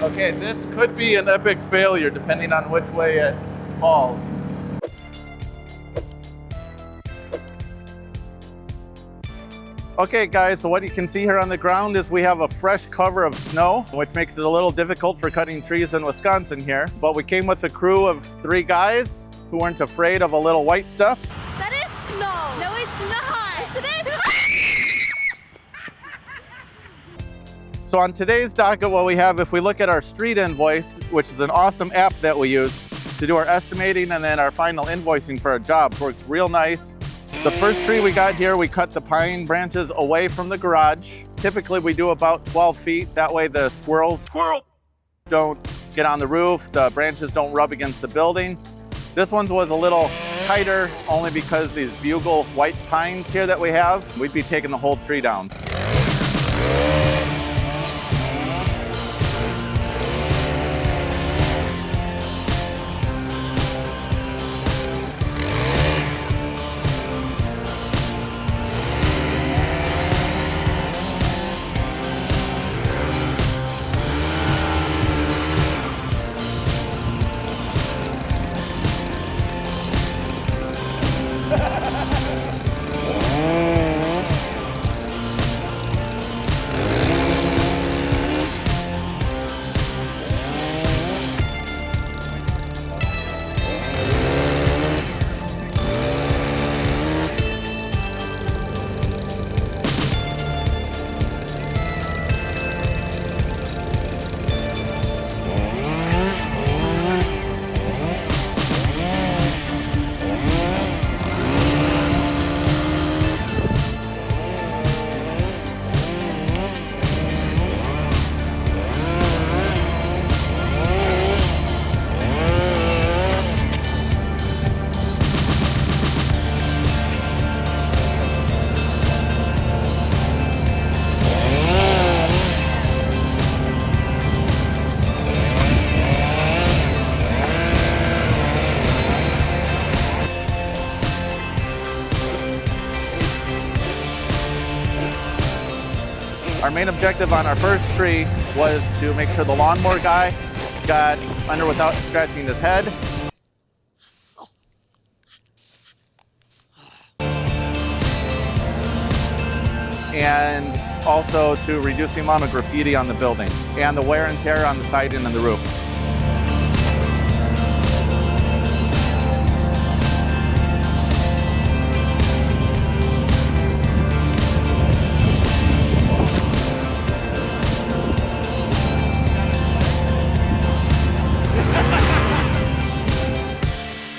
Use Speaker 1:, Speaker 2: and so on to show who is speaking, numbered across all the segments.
Speaker 1: Okay, this could be an epic failure depending on which way it falls. Okay guys, so what you can see here on the ground is we have a fresh cover of snow, which makes it a little difficult for cutting trees in Wisconsin here. But we came with a crew of 3 guys who weren't afraid of a little white stuff.
Speaker 2: That is snow. No, it's not. Today.
Speaker 1: So on today's docket, what we have, if we look at our street invoice, which is an awesome app that we use to do our estimating and then our final invoicing for our jobs, works real nice. The first tree we got here, we cut the pine branches away from the garage. Typically we do about 12 feet. That way the squirrels don't get on the roof. The branches don't rub against the building. This one was a little tighter only because these bugle white pines here that we have, we'd be taking the whole tree down. Our main objective on our first tree was to make sure the lawnmower guy got under without scratching his head. And also to reduce the amount of graffiti on the building and the wear and tear on the siding and the roof.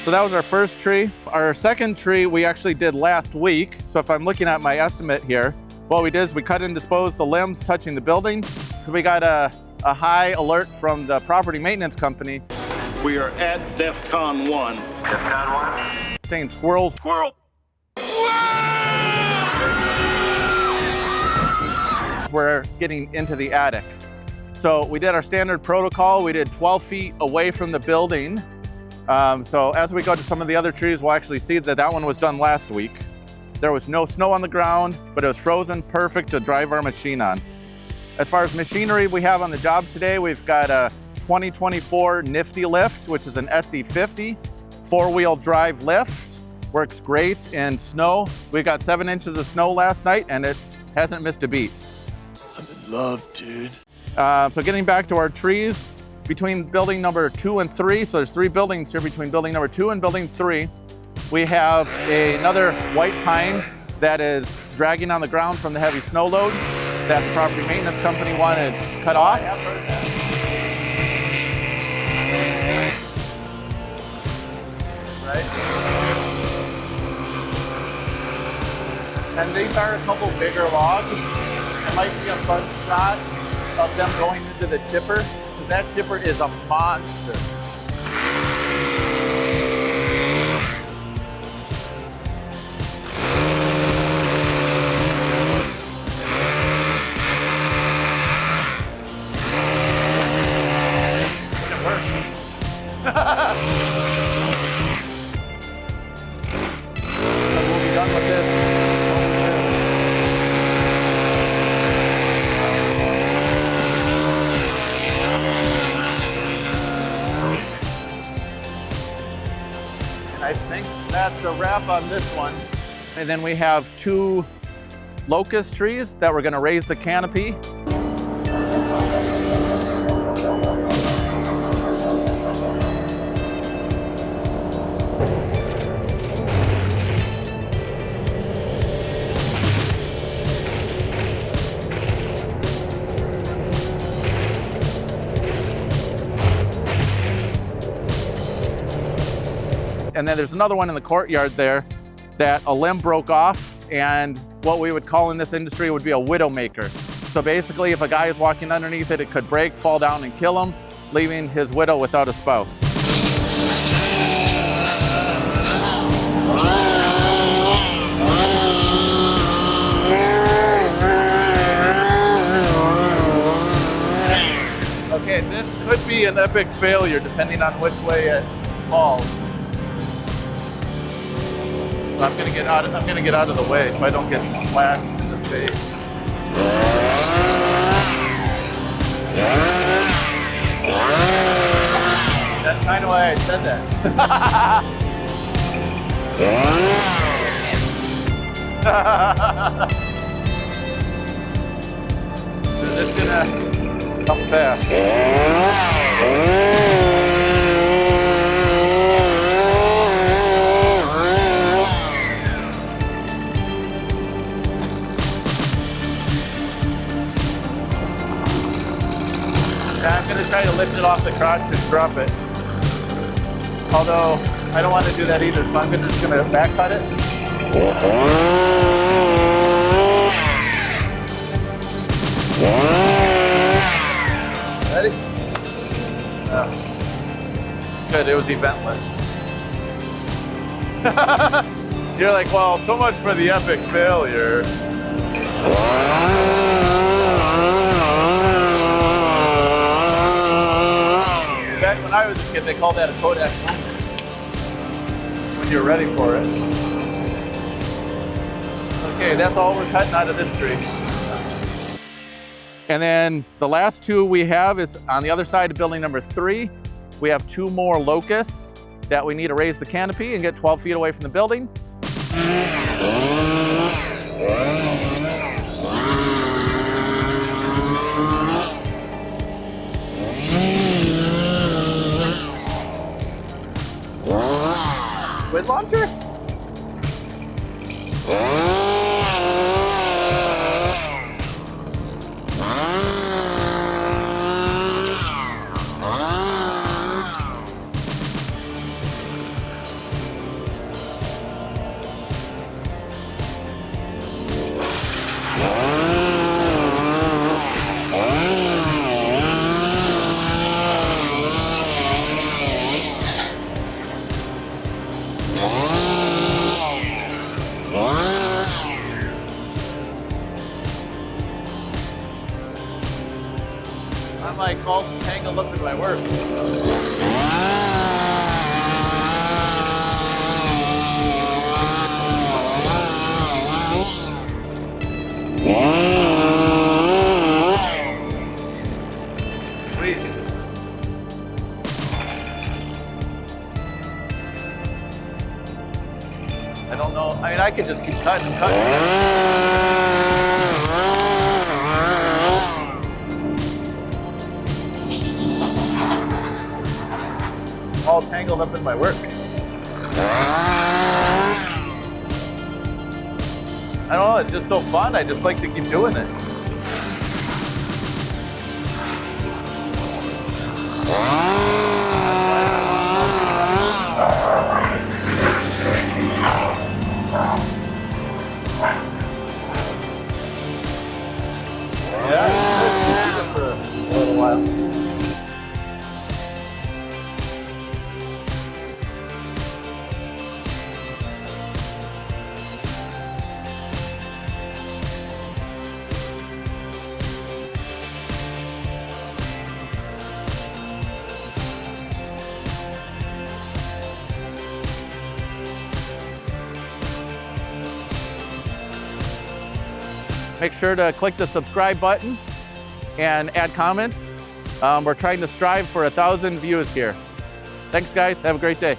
Speaker 1: So that was our first tree. Our second tree we actually did last week. So if I'm looking at my estimate here, what we did is we cut and disposed the limbs touching the building because we got a high alert from the property maintenance company.
Speaker 3: We are at DEFCON 1. DEFCON 1?
Speaker 1: Saying squirrels, squirrel! We're getting into the attic. So we did our standard protocol. We did 12 feet away from the building. So as we go to some of the other trees, we'll actually see that that one was done last week. There was no snow on the ground, but it was frozen perfect to drive our machine on. As far as machinery we have on the job today, we've got a 2024 Nifty lift, which is an SD50, 4-wheel drive lift. Works great in snow. We got 7 inches of snow last night and it hasn't missed a beat.
Speaker 4: I'm in love, dude.
Speaker 1: So getting back to our trees, between building number 2 and 3, so there's 3 buildings here between building number 2 and building 3, we have another white pine that is dragging on the ground from the heavy snow load that the property maintenance company wanted cut off.
Speaker 4: I have heard that.
Speaker 1: Right? And these are a couple bigger logs. It might be a fun shot of them going into the tipper. That tipper is a monster. It works. So we'll be done with this. think that's a wrap on this one. And then we have 2 locust trees that we're going to raise the canopy. And then there's another one in the courtyard there that a limb broke off, and what we would call in this industry would be a widowmaker. So basically, if a guy is walking underneath it, it could break, fall down, and kill him, leaving his widow without a spouse. Okay, this could be an epic failure depending on which way it falls. I'm gonna get out of the way so I don't get splashed in the face. That's kind of why I said that. They're just gonna come fast. I'm going to try to lift it off the crotch and drop it. Although, I don't want to do that either, so I'm just going to back cut it. Ready? Oh. Good, it was eventless. You're like, well, so much for the epic failure. Back when I was a kid, they called that a Kodak moment. When you're ready for it. Okay, that's all we're cutting out of this tree. And then the last 2 we have is on the other side of building number 3. We have 2 more locusts that we need to raise the canopy and get 12 feet away from the building. Squid launcher? I'm like all tangled up in my work. Sweet. I don't know. I mean, I could just keep cutting and cutting. All tangled up in my work. I don't know, it's just so fun. I just like to keep doing it. Yeah, it's for a little while. Make sure to click the subscribe button and add comments. We're trying to strive for 1,000 views here. Thanks, guys. Have a great day.